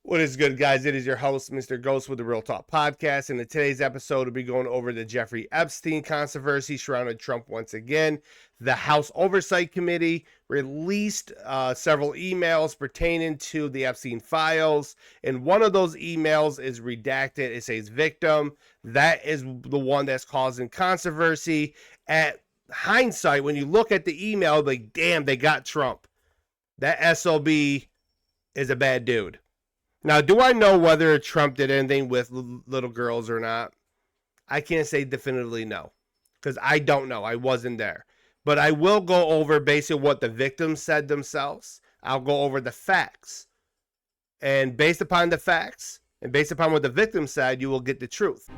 What is good, guys? It is your host, Mr. Ghost, with the Real Talk Podcast. And in today's episode, we'll be going over the Jeffrey Epstein controversy surrounding Trump once again. The House Oversight Committee released several emails pertaining to the Epstein files. And one of those emails is redacted. It says victim. That is the one that's causing controversy. At hindsight, when you look at the email, like, damn, they got Trump. That SOB is a bad dude. Now, do I know whether Trump did anything with little girls or not? I can't say definitively no, because I don't know. I wasn't there. But I will go over basically what the victims said themselves. I'll go over the facts. And based upon the facts, and based upon what the victim said, you will get the truth.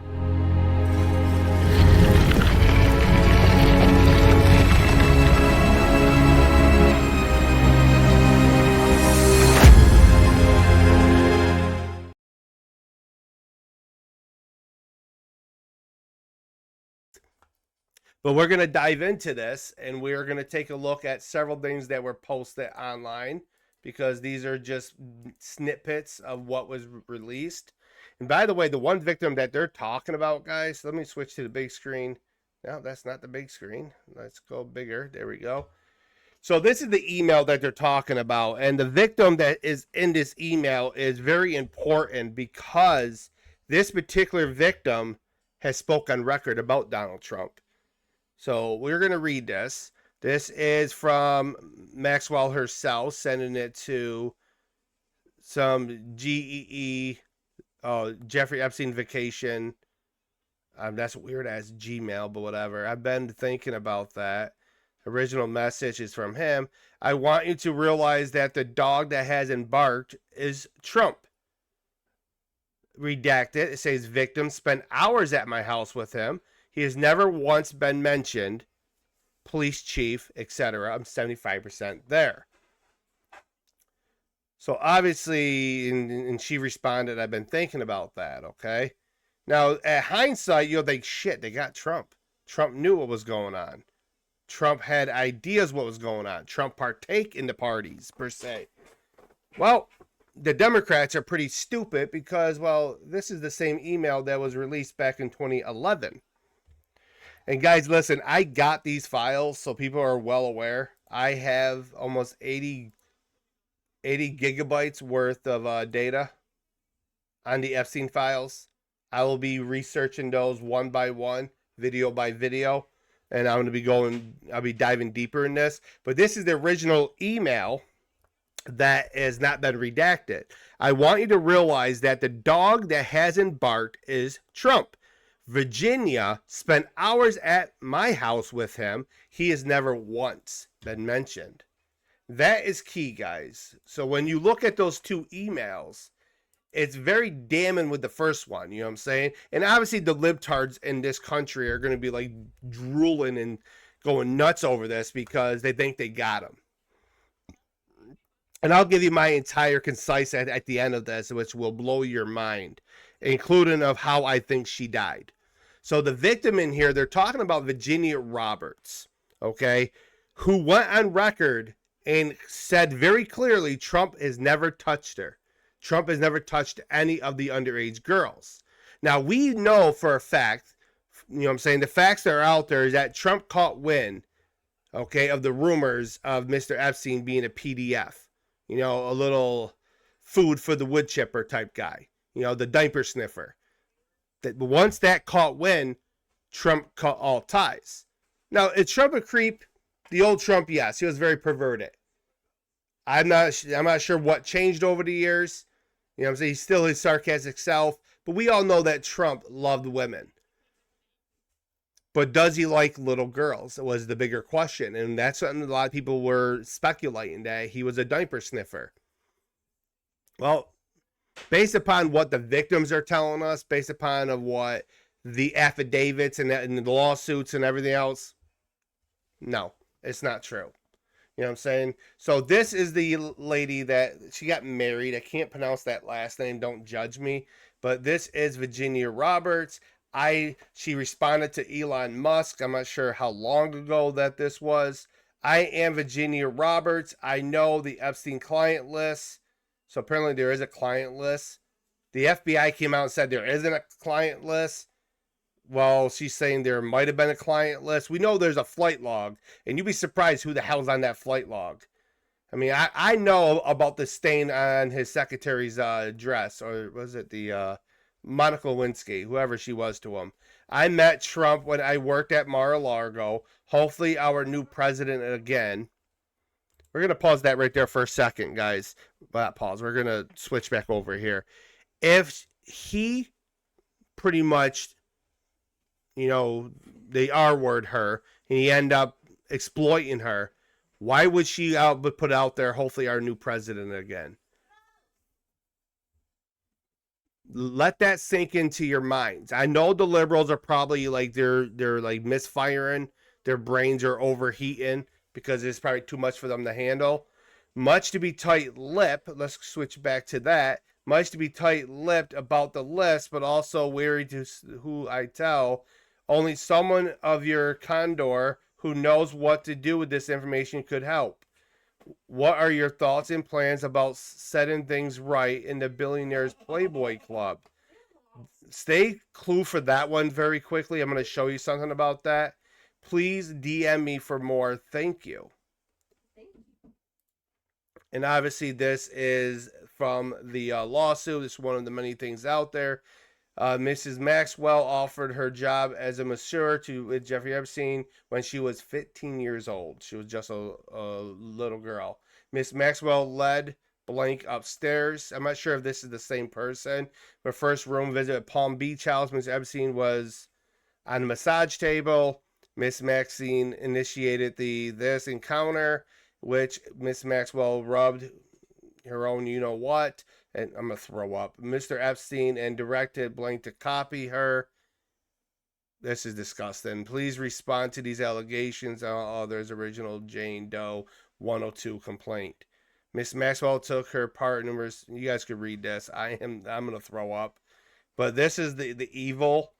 But we're going to dive into this, and we're going to take a look at several things that were posted online, because these are just snippets of what was released. And by the way, the one victim that they're talking about, guys, let me switch to the big screen. No, that's not the big screen. Let's go bigger. There we go. So this is the email that they're talking about. And the victim that is in this email is very important, because this particular victim has spoke on record about Donald Trump. So we're going to read this. This is from Maxwell herself, sending it to some GEE, Jeffrey Epstein vacation. That's weird as Gmail, but whatever. I've been thinking about that. Original message is from him. I want you to realize that the dog that hasn't barked is Trump. Redacted. It says victim spent hours at my house with him. He has never once been mentioned, police chief, etc. I'm 75% there. So obviously, and she responded, I've been thinking about that, okay? Now, at hindsight, you'll think, shit, they got Trump. Trump knew what was going on. Trump had ideas what was going on. Trump partake in the parties, per se. Well, the Democrats are pretty stupid because, well, this is the same email that was released back in 2011. And guys, listen, I got these files so people are well aware. I have almost 80 gigabytes worth of data on the Epstein files. I will be researching those one by one, video by video, and I'll be diving deeper in this. But this is the original email that has not been redacted. I want you to realize that the dog that hasn't barked is Trump. Virginia spent hours at my house with him. He has never once been mentioned. That is key, guys. So when you look at those two emails, it's very damning with the first one, you know what I'm saying? And obviously the libtards in this country are going to be like drooling and going nuts over this because they think they got him. And I'll give you my entire concise at the end of this, which will blow your mind, including of how I think she died. So the victim in here, they're talking about Virginia Roberts, okay, who went on record and said very clearly Trump has never touched her. Trump has never touched any of the underage girls. Now, we know for a fact, you know what I'm saying, the facts that are out there is that Trump caught wind, okay, of the rumors of Mr. Epstein being a PDF, you know, a little food for the wood chipper type guy, you know, the diaper sniffer. That once that caught wind, Trump cut all ties. Now, is Trump a creep? The old Trump, yes, he was very perverted. I'm not sure what changed over the years. You know what I'm saying? He's still his sarcastic self, but we all know that Trump loved women. But does he like little girls? Was the bigger question, and that's something a lot of people were speculating, that he was a diaper sniffer. Well, based upon what the victims are telling us, based upon of what the affidavits and the lawsuits and everything else, no, it's not true. You know what I'm saying? So this is the lady that she got married. I can't pronounce that last name. Don't judge me. But this is Virginia Roberts. She responded to Elon Musk. I'm not sure how long ago that this was. I am Virginia Roberts. I know the Epstein client list. So apparently there is a client list. The FBI came out and said there isn't a client list. Well, she's saying there might have been a client list. We know there's a flight log, and you'd be surprised who the hell's on that flight log. I mean, I know about the stain on his secretary's dress, or was it the Monica Lewinsky, whoever she was to him. I met Trump when I worked at Mar-a-Lago. Hopefully, our new president again. We're going to pause that right there for a second, guys. Not pause. We're going to switch back over here. If he pretty much, they R-word her, and he end up exploiting her, why would she put out there, hopefully our new president again? Let that sink into your minds. I know the liberals are probably like they're like misfiring, their brains are overheating because it's probably too much for them to handle. Much to be tight-lipped. Let's switch back to that. Much to be tight-lipped about the list, but also wary to who I tell. Only someone of your condor who knows what to do with this information could help. What are your thoughts and plans about setting things right in the Billionaires Playboy Club? Stay clue for that one very quickly. I'm going to show you something about that. Please DM me for more. Thank you. And obviously, this is from the lawsuit. It's one of the many things out there. Mrs. Maxwell offered her job as a masseur to Jeffrey Epstein when she was 15 years old. She was just a little girl. Miss Maxwell led blank upstairs. I'm not sure if this is the same person. Her first room visit at Palm Beach House. Miss Epstein was on a massage table. Miss Maxine initiated this encounter, which Miss Maxwell rubbed her own you-know-what, and I'm going to throw up, Mr. Epstein, and directed blank to copy her. This is disgusting. Please respond to these allegations on others' original Jane Doe 102 complaint. Miss Maxwell took her part numerous. You guys could read this. I'm going to throw up. But this is the evil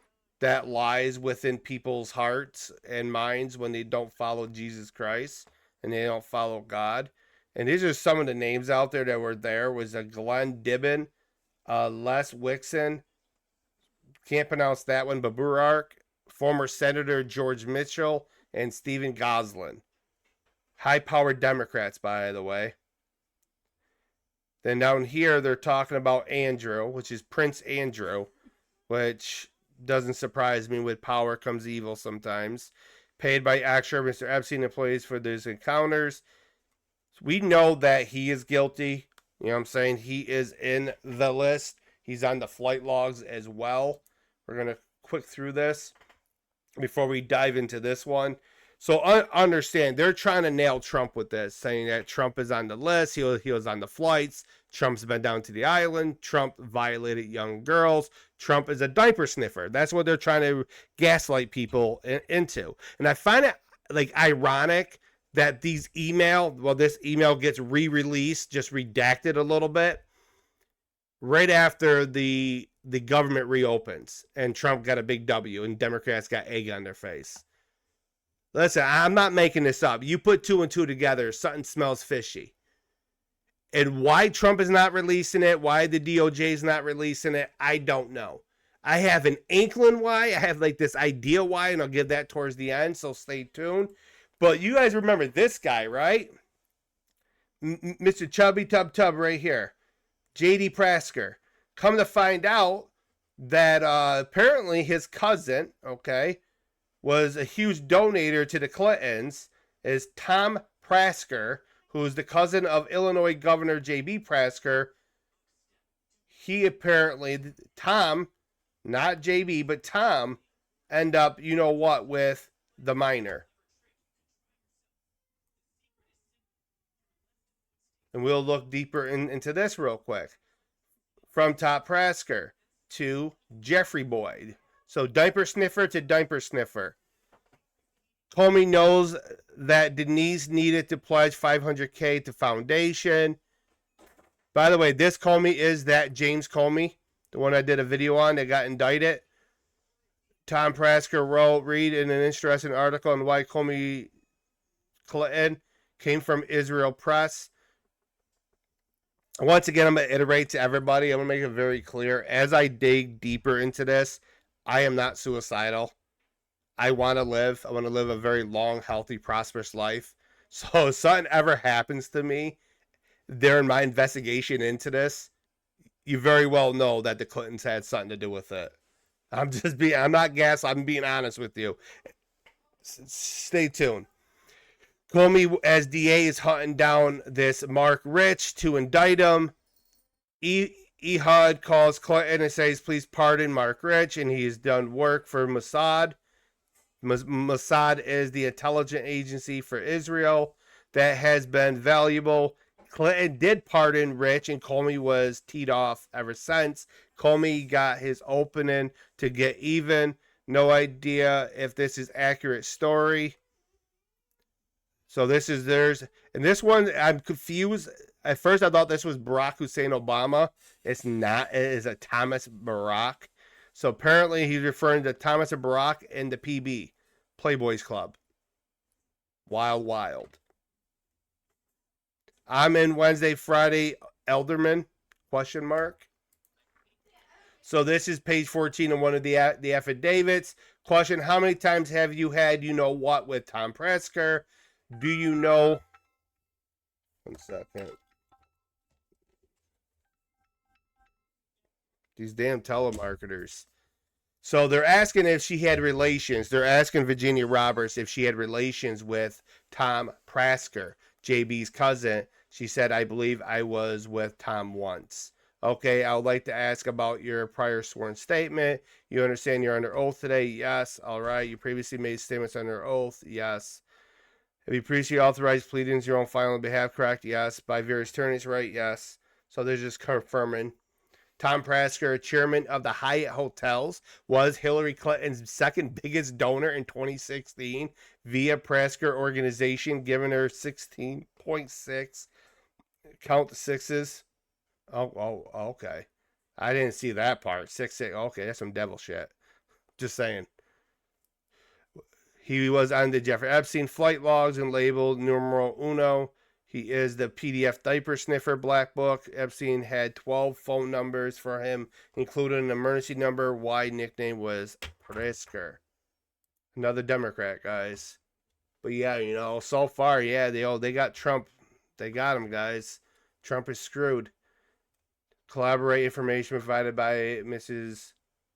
that lies within people's hearts and minds when they don't follow Jesus Christ and they don't follow God. And these are some of the names out there that were there. Was a Glenn Dibben, Les Wixon, can't pronounce that one, Baburark, former Senator George Mitchell, and Stephen Goslin. High-powered Democrats, by the way. Then down here, they're talking about Andrew, which is Prince Andrew, which doesn't surprise me. With power comes evil sometimes. Paid by actual Mr. Epstein employees for these encounters. We know that he is guilty. You know what I'm saying? He is in the list. He's on the flight logs as well. We're going to quick through this before we dive into this one. So understand, they're trying to nail Trump with this, saying that Trump is on the list. He was on the flights. Trump's been down to the island. Trump violated young girls. Trump is a diaper sniffer. That's what they're trying to gaslight people into. And I find it like ironic that this email gets re-released, just redacted a little bit, right after the government reopens and Trump got a big W and Democrats got egg on their face. Listen, I'm not making this up. You put two and two together, something smells fishy. And why Trump is not releasing it, why the DOJ is not releasing it, I don't know. I have an inkling why. I have like this idea why, and I'll give that towards the end, so stay tuned. But you guys remember this guy, right? Mr. Chubby Tub Tub right here. J.D. Prasker. Come to find out that apparently his cousin, okay, was a huge donator to the Clintons, is Tom Prasker, who is the cousin of Illinois Governor J.B. Prasker. He apparently, Tom, not J.B., but Tom, end up, you know what, with the minor. And we'll look deeper into this real quick. From Top Prasker to Jeffrey Boyd. So diaper sniffer to diaper sniffer. Comey knows that Denise needed to pledge $500K to foundation. By the way, this Comey is that James Comey, the one I did a video on that got indicted. Tom Prasker wrote, read in an interesting article on why Comey Clinton came from Israel Press. Once again, I'm going to iterate to everybody. I'm going to make it very clear. As I dig deeper into this, I am not suicidal. I want to live. I want to live a very long, healthy, prosperous life. So if something ever happens to me during my investigation into this, you very well know that the Clintons had something to do with it. I'm not gas. I'm being honest with you. Stay tuned. Comey, as DA, is hunting down this Mark Rich to indict him. Ehud calls Clinton and says, please pardon Mark Rich, and he's done work for Mossad. Mossad is the intelligence agency for Israel that has been valuable. Clinton did pardon Rich, and Comey was teed off ever since. Comey got his opening to get even. No idea if this is accurate story. So this is theirs. And this one, I'm confused. At first, I thought this was Barack Hussein Obama. It's not. It is a Thomas Barack. So apparently, he's referring to Thomas and Barack in the PB, Playboys Club. Wild, wild. I'm in Wednesday, Friday, Elderman, question mark. So this is page 14 of one of the affidavits. Question, how many times have you had you know what with Tom Prasker? Do you know... 1 second. These damn telemarketers. So they're asking if she had relations. They're asking Virginia Roberts if she had relations with Tom Prasker, JB's cousin. She said, I believe I was with Tom once. Okay, I would like to ask about your prior sworn statement. You understand you're under oath today? Yes. All right. You previously made statements under oath? Yes. Have you previously authorized pleadings your own file on behalf? Correct? Yes. By various attorneys? Right? Yes. So they're just confirming. Tom Prasker, chairman of the Hyatt Hotels, was Hillary Clinton's second biggest donor in 2016 via Prasker organization, giving her 16.6. Count the sixes. Oh, okay. I didn't see that part. 6. Okay, that's some devil shit. Just saying. He was on the Jeffrey Epstein flight logs and labeled numero uno. He is the PDF diaper sniffer black book. Epstein had 12 phone numbers for him, including an emergency number. Why nickname was Prisker. Another Democrat, guys. But yeah, you know, so far, yeah, they got Trump. They got him, guys. Trump is screwed. Collaborate information provided by Mrs.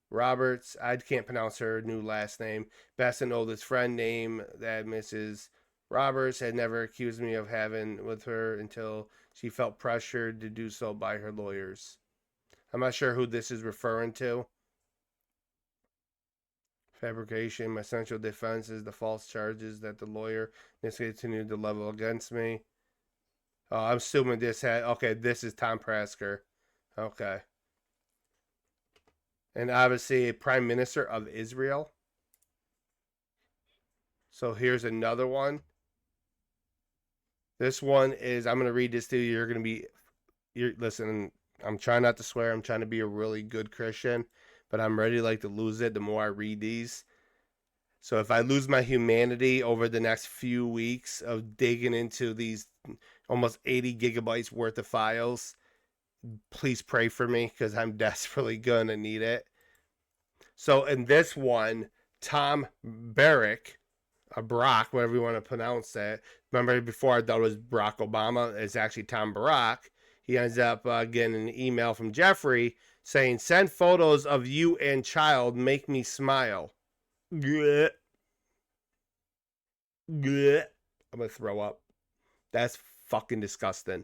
Roberts. I can't pronounce her new last name. Best and oldest friend name that Mrs. Roberts had never accused me of having with her until she felt pressured to do so by her lawyers. I'm not sure who this is referring to. Fabrication. My central defense is the false charges that the lawyer continued to level against me. Oh, I'm assuming this had... Okay, this is Tom Prasker. Okay. And obviously a prime minister of Israel. So here's another one. This one is, I'm going to read this to you. Listen, I'm trying not to swear. I'm trying to be a really good Christian, but I'm ready to lose it the more I read these. So if I lose my humanity over the next few weeks of digging into these almost 80 gigabytes worth of files, please pray for me because I'm desperately going to need it. So in this one, Tom Barack, whatever you want to pronounce it. Remember before I thought it was Barack Obama. It's actually Tom Barack. He ends up getting an email from Giuffre saying, send photos of you and child. Make me smile. Blech. Blech. I'm going to throw up. That's fucking disgusting.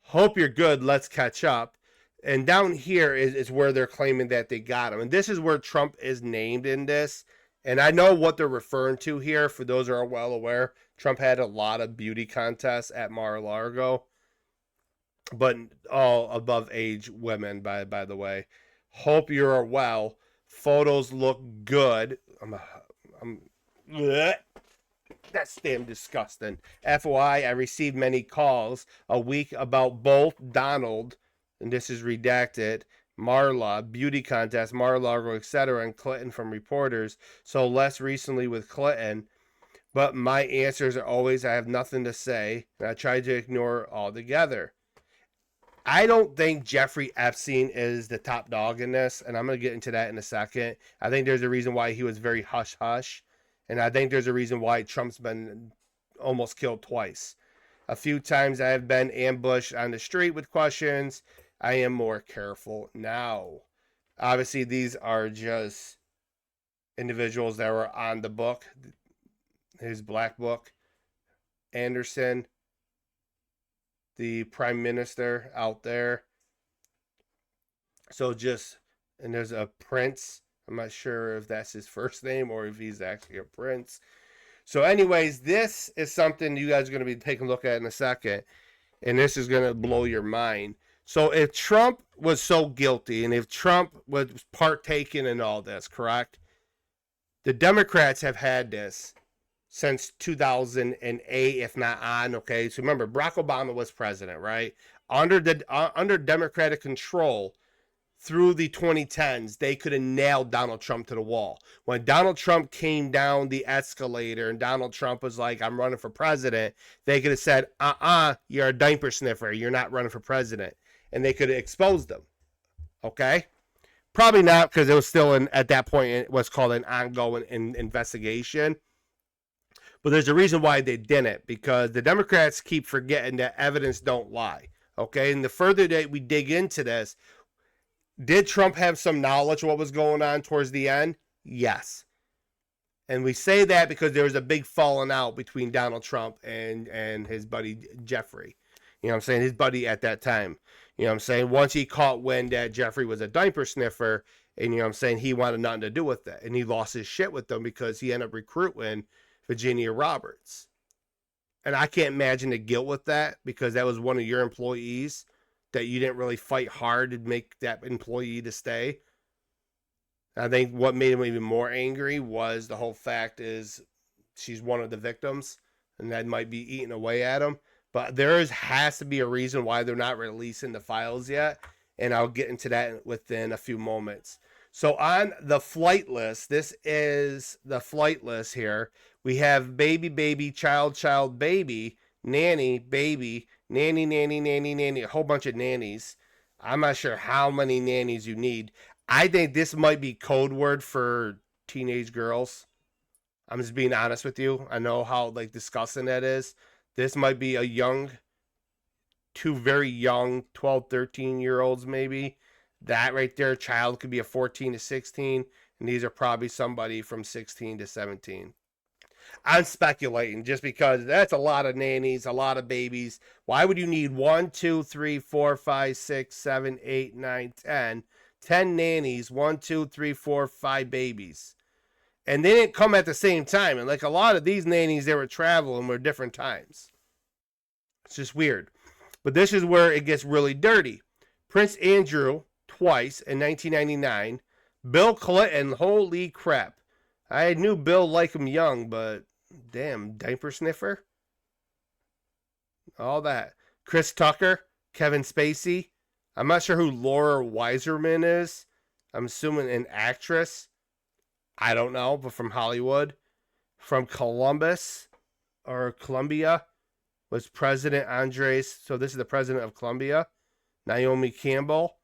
Hope you're good. Let's catch up. And down here is where they're claiming that they got him. And this is where Trump is named in this. And I know what they're referring to here. For those who are well aware, Trump had a lot of beauty contests at Mar-a-Lago. But all above age women, by the way. Hope you're well. Photos look good. That's damn disgusting. FYI, I received many calls a week about both Donald, and this is redacted, Marla, beauty contest, Mar-a-Lago, etc., and Clinton from reporters. So less recently with Clinton. But my answers are always, I have nothing to say, and I try to ignore altogether. I don't think Jeffrey Epstein is the top dog in this, and I'm going to get into that in a second. I think there's a reason why he was very hush hush, and I think there's a reason why Trump's been almost killed twice. A few times I have been ambushed on the street with questions. I am more careful now. Obviously, these are just individuals that were on the book, his black book. Anderson, the prime minister out there. So just, and there's a prince. I'm not sure if that's his first name or if he's actually a prince. So, anyways, this is something you guys are going to be taking a look at in a second. And this is going to blow your mind. So, if Trump was so guilty and if Trump was partaking in all this, correct? The Democrats have had this since 2008, if not on. Okay, so remember, Barack Obama was president, right? Under Democratic control through the 2010s, they could have nailed Donald Trump to the wall. When Donald Trump came down the escalator and Donald Trump was like, I'm running for president, they could have said, you're a diaper sniffer. You're not running for president. And they could have exposed him. Okay? Probably not, because it was still, at that point, what's called an ongoing investigation. But there's a reason why they didn't, because the Democrats keep forgetting that evidence don't lie. Okay? And the further that we dig into this, did Trump have some knowledge of what was going on towards the end? Yes. And we say that because there was a big falling out between Donald Trump and his buddy Giuffre. You know what I'm saying? His buddy at that time. You know what I'm saying? Once he caught wind that Giuffre was a diaper sniffer, and you know what I'm saying, he wanted nothing to do with that. And he lost his shit with them because he ended up recruiting Virginia Roberts. And I can't imagine the guilt with that, because that was one of your employees that you didn't really fight hard to make that employee to stay. I think what made him even more angry was the whole fact is she's one of the victims, and that might be eating away at him. But has to be a reason why they're not releasing the files yet, and I'll get into that within a few moments. So on the flight list, this is the flight list here. We have baby, child, baby, nanny, baby, nanny, a whole bunch of nannies. I'm not sure how many nannies you need. I think this might be code word for teenage girls. I'm just being honest with you. I know how disgusting that is. This might be two very young 12, 13-year-olds maybe. That right there, child could be a 14 to 16, and these are probably somebody from 16 to 17. I'm speculating just because that's a lot of nannies, a lot of babies. Why would you need 1, 2, 3, 4, 5, 6, 7, 8, 9, 10? 10 nannies, 1, 2, 3, 4, 5 babies. And they didn't come at the same time. And a lot of these nannies, they were traveling were different times. It's just weird. But this is where it gets really dirty. Prince Andrew, twice in 1999. Bill Clinton, holy crap. I knew Bill liked him young, but damn, diaper sniffer? All that. Chris Tucker, Kevin Spacey. I'm not sure who Laura Weiserman is. I'm assuming an actress. I don't know, but from Hollywood. From Columbia was President Andres. So this is the president of Colombia. Naomi Campbell,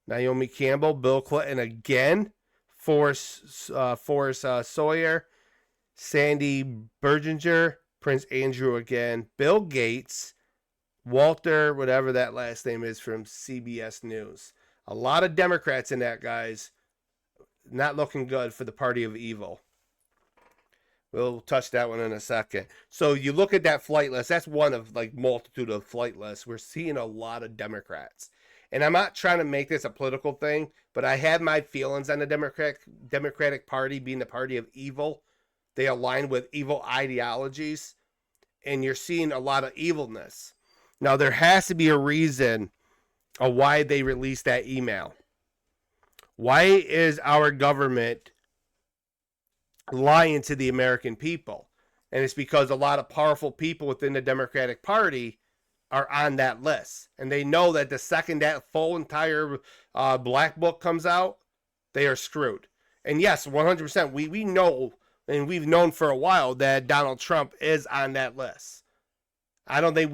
Bill Clinton again. Forrest Sawyer, Sandy Berginger, Prince Andrew again, Bill Gates, Walter, whatever that last name is, from CBS News. A lot of Democrats in that, guys. Not looking good for the party of evil. We'll touch that one in a second. So you look at that flight list. That's one of multitude of flight lists. We're seeing a lot of Democrats. And I'm not trying to make this a political thing, but I have my feelings on the Democratic Party being the party of evil. They align with evil ideologies, and you're seeing a lot of evilness. Now, there has to be a reason of why they released that email. Why is our government lying to the American people? And it's because a lot of powerful people within the Democratic Party are on that list, and they know that the second that full entire black book comes out, they are screwed. And yes, 100%, we know And we've known for a while that Donald Trump is on that list. I don't think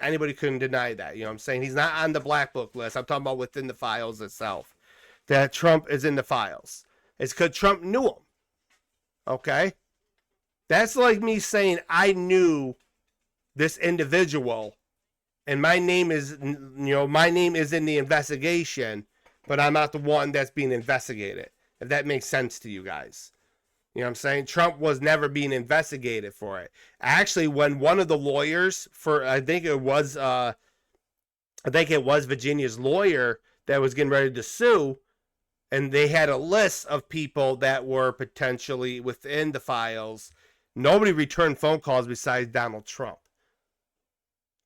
anybody couldn't deny that. You know what I'm saying? He's not on the black book list. I'm talking about within the files itself. That Trump is in the files. It's because Trump knew him. Okay? That's like me saying I knew this individual and my name is in the investigation, but I'm not the one that's being investigated. If that makes sense to you guys. You know what I'm saying? Trump was never being investigated for it. Actually, when one of the lawyers for I think it was Virginia's lawyer that was getting ready to sue, and they had a list of people that were potentially within the files. Nobody returned phone calls besides Donald Trump.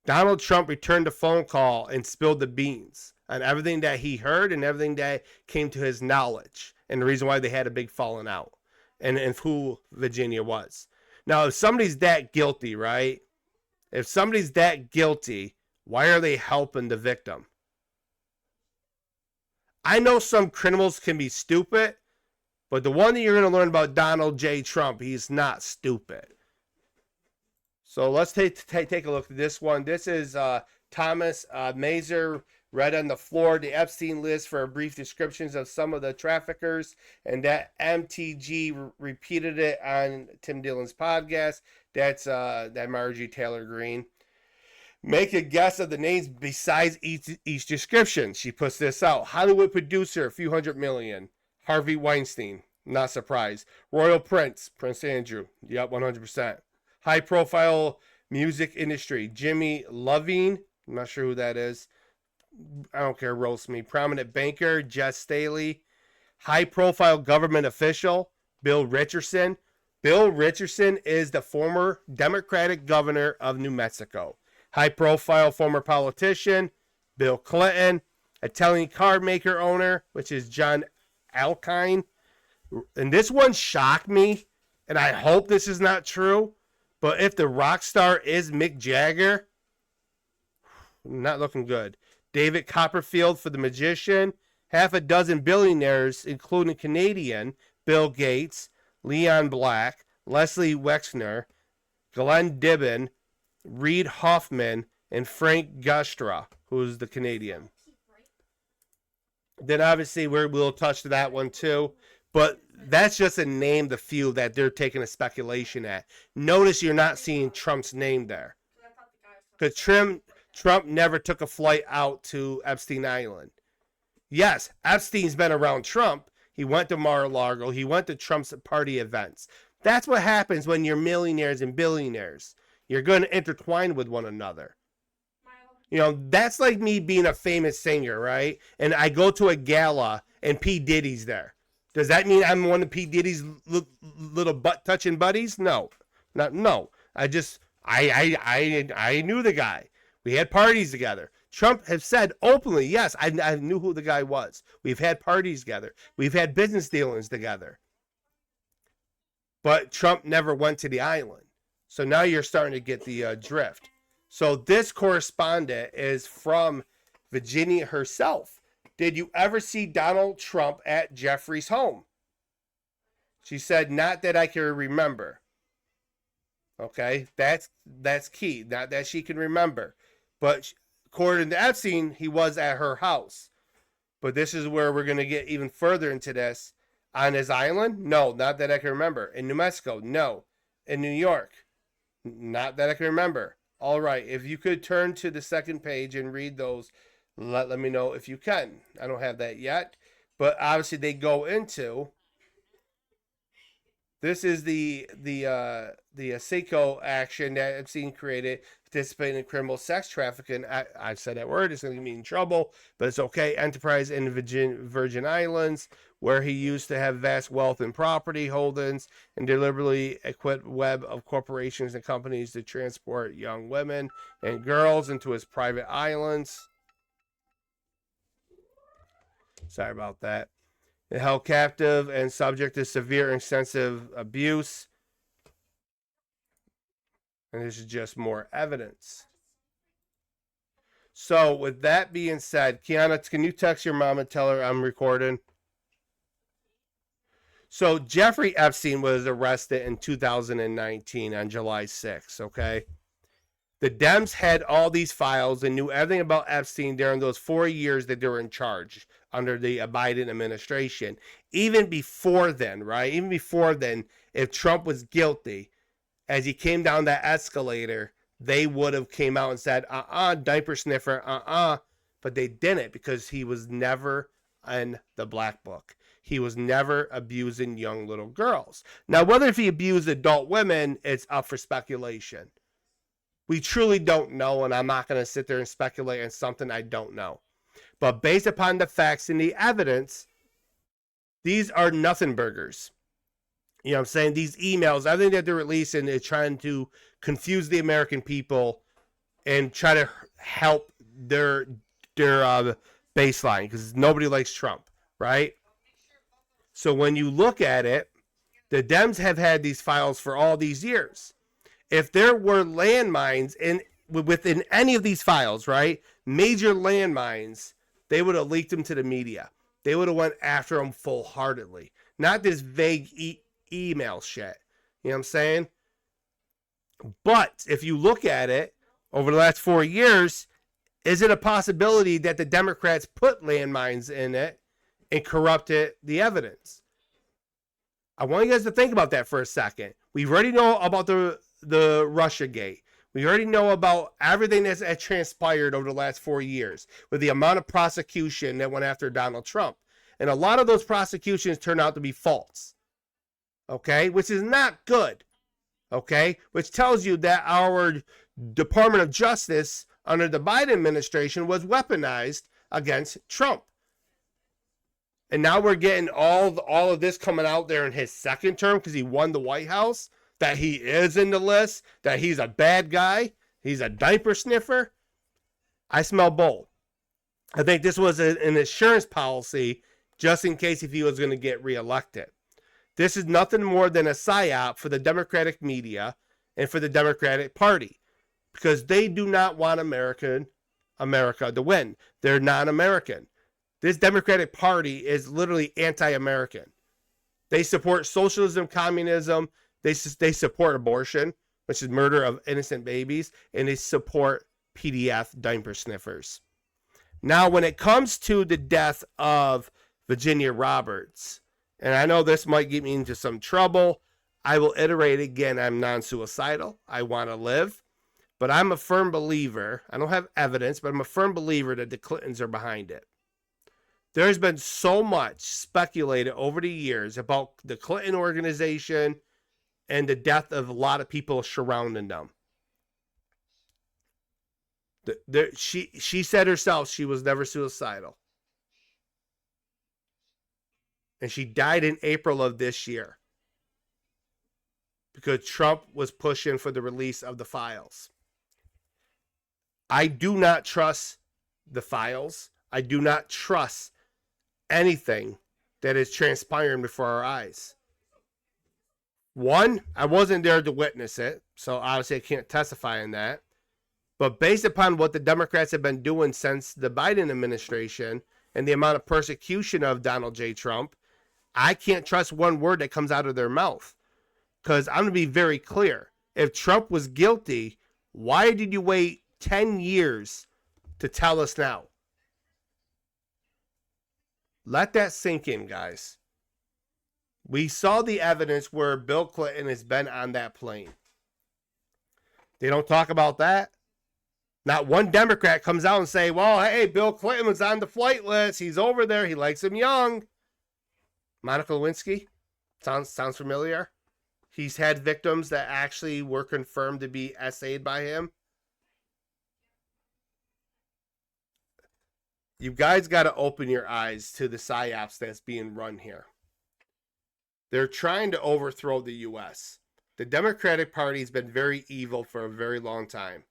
Donald Trump returned a phone call and spilled the beans on everything that he heard and everything that came to his knowledge, and the reason why they had a big falling out, and who Virginia was. Now, if somebody's that guilty, right? If somebody's that guilty, why are they helping the victim? I know some criminals can be stupid, but the one that you're going to learn about Donald J. Trump, he's not stupid. So let's take a look at this one. This is Thomas Mazer read on the floor the Epstein list for brief descriptions of some of the traffickers, and that MTG repeated it on Tim Dillon's podcast. That's that Margie Taylor Greene. Make a guess of the names besides each description. She puts this out. Hollywood producer, a few $100 million. Harvey Weinstein, not surprised. Royal Prince, Prince Andrew. Yep, 100%. High profile music industry, Jimmy Iovine. I'm not sure who that is. I don't care, roast me. Prominent banker, Jess Staley. High profile government official, Bill Richardson. Bill Richardson is the former Democratic governor of New Mexico. High profile former politician, Bill Clinton. Italian car maker owner, which is John Alkine. And this one shocked me, and I hope this is not true, but if the rock star is Mick Jagger, not looking good. David Copperfield for The Magician. Half a dozen billionaires, including Canadian Bill Gates, Leon Black, Leslie Wexner, Glenn Dibben, Reid Hoffman, and Frank Gustra, who's the Canadian. Then obviously we'll touch that one too. But that's just a name, the few that they're taking a speculation at. Notice you're not seeing Trump's name there. Because Trump never took a flight out to Epstein Island. Yes, Epstein's been around Trump. He went to Mar-a-Lago. He went to Trump's party events. That's what happens when you're millionaires and billionaires. You're going to intertwine with one another. You know, that's like me being a famous singer, right? And I go to a gala and P. Diddy's there. Does that mean I'm one of P. Diddy's little butt-touching buddies? No. No. I knew the guy. We had parties together. Trump has said openly, yes, I knew who the guy was. We've had parties together. We've had business dealings together. But Trump never went to the island. So now you're starting to get the drift. So this correspondent is from Virginia herself. Did you ever see Donald Trump at Giuffre's home? She said, not that I can remember. Okay, that's key. Not that she can remember. But according to Epstein, he was at her house. But this is where we're going to get even further into this. On his island? No, not that I can remember. In New Mexico? No. In New York? Not that I can remember. All right, if you could turn to the second page and read those, let me know if you can. I don't have that yet. But obviously they go into... This is the SACO action that Epstein created, participating in criminal sex trafficking. I said that word. It's going to get me in trouble, but it's okay. Enterprise in Virgin Islands, where he used to have vast wealth and property holdings and deliberately equipped web of corporations and companies to transport young women and girls into his private islands. Sorry about that. Held captive and subject to severe and extensive abuse. And this is just more evidence. So with that being said, Kiana, can you text your mom and tell her I'm recording? So Jeffrey Epstein was arrested in 2019 on July 6th, okay? The Dems had all these files and knew everything about Epstein during those 4 years that they were in charge under the Biden administration. Even before then, right? Even before then, if Trump was guilty, as he came down that escalator, they would have came out and said, diaper sniffer, but they didn't because he was never in the black book. He was never abusing young little girls. Now, whether if he abused adult women, it's up for speculation. We truly don't know, and I'm not going to sit there and speculate on something I don't know. But based upon the facts and the evidence, these are nothing burgers. You know what I'm saying? These emails, everything that they're releasing is trying to confuse the American people and try to help their baseline because nobody likes Trump, right? So when you look at it, the Dems have had these files for all these years. If there were landmines within any of these files, right, major landmines, they would have leaked them to the media. They would have went after them full-heartedly. Not this vague email shit. You know what I'm saying? But if you look at it, over the last 4 years, is it a possibility that the Democrats put landmines in it and corrupted the evidence? I want you guys to think about that for a second. We already know about the Russia gate. We already know about everything that's transpired over the last 4 years with the amount of prosecution that went after Donald Trump. And a lot of those prosecutions turned out to be false. Okay? Which is not good. Okay? Which tells you that our Department of Justice under the Biden administration was weaponized against Trump. And now we're getting all of this coming out there in his second term because he won the White House, that he is in the list, that he's a bad guy, he's a diaper sniffer. I smell bull. I think this was an insurance policy just in case if he was going to get reelected. This is nothing more than a psyop for the Democratic media and for the Democratic Party because they do not want America to win. They're non-American. This Democratic Party is literally anti-American. They support socialism, communism. They support abortion, which is murder of innocent babies, and they support PDF diaper sniffers. Now, when it comes to the death of Virginia Roberts, and I know this might get me into some trouble, I will iterate again. I'm non-suicidal. I want to live, but I'm a firm believer. I don't have evidence, but I'm a firm believer that the Clintons are behind it. There's been so much speculated over the years about the Clinton organization and the death of a lot of people surrounding them. She said herself she was never suicidal. And she died in April of this year because Trump was pushing for the release of the files. I do not trust the files. I do not trust anything that is transpiring before our eyes. One, I wasn't there to witness it, so obviously I can't testify on that. But based upon what the Democrats have been doing since the Biden administration and the amount of persecution of Donald J. Trump, I can't trust one word that comes out of their mouth. Because I'm going to be very clear. If Trump was guilty, why did you wait 10 years to tell us now? Let that sink in, guys. We saw the evidence where Bill Clinton has been on that plane. They don't talk about that. Not one Democrat comes out and say, well, hey, Bill Clinton was on the flight list. He's over there. He likes him young. Monica Lewinsky? Sounds familiar? He's had victims that actually were confirmed to be SA'd by him. You guys got to open your eyes to the psyops that's being run here. They're trying to overthrow the U.S. The Democratic Party has been very evil for a very long time.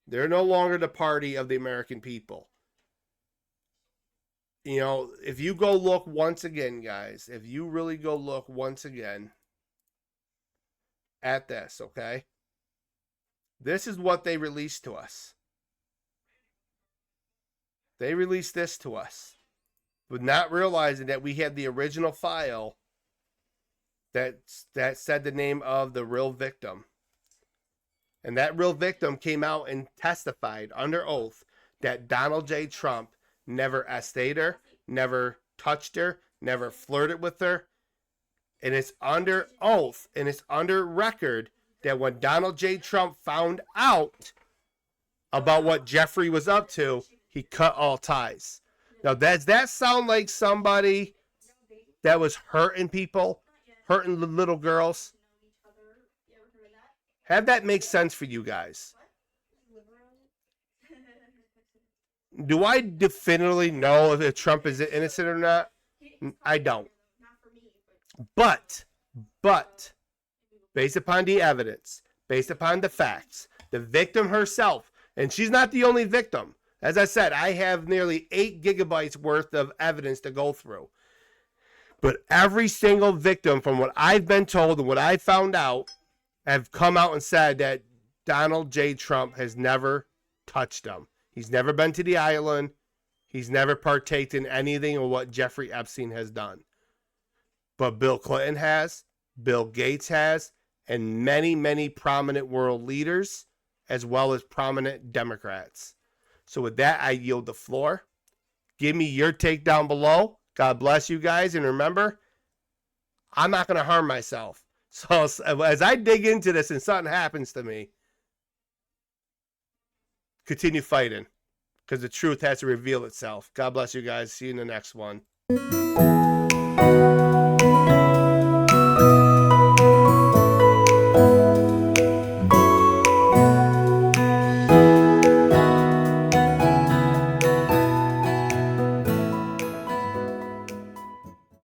They're no longer the party of the American people. You know, if you go look once again, guys, if you really go look once again at this, okay? This is what they released to us. They released this to us, but not realizing that we had the original file that said the name of the real victim. And that real victim came out and testified under oath that Donald J. Trump never essayed her, never touched her, never flirted with her. And it's under oath and it's under record that when Donald J. Trump found out about what Giuffre was up to, he cut all ties. Now, does that sound like somebody that was hurting people, hurting little girls? Have that make sense for you guys? Do I definitively know if Trump is innocent or not? I don't. But, based upon the evidence, based upon the facts, the victim herself, and she's not the only victim. As I said, I have nearly 8 gigabytes worth of evidence to go through. But every single victim, from what I've been told and what I found out, have come out and said that Donald J. Trump has never touched them. He's never been to the island. He's never partaked in anything of what Jeffrey Epstein has done. But Bill Clinton has, Bill Gates has, and many, many prominent world leaders, as well as prominent Democrats. So with that, I yield the floor. Give me your take down below. God bless you guys. And remember, I'm not going to harm myself. So as I dig into this and something happens to me, continue fighting, because the truth has to reveal itself. God bless you guys. See you in the next one.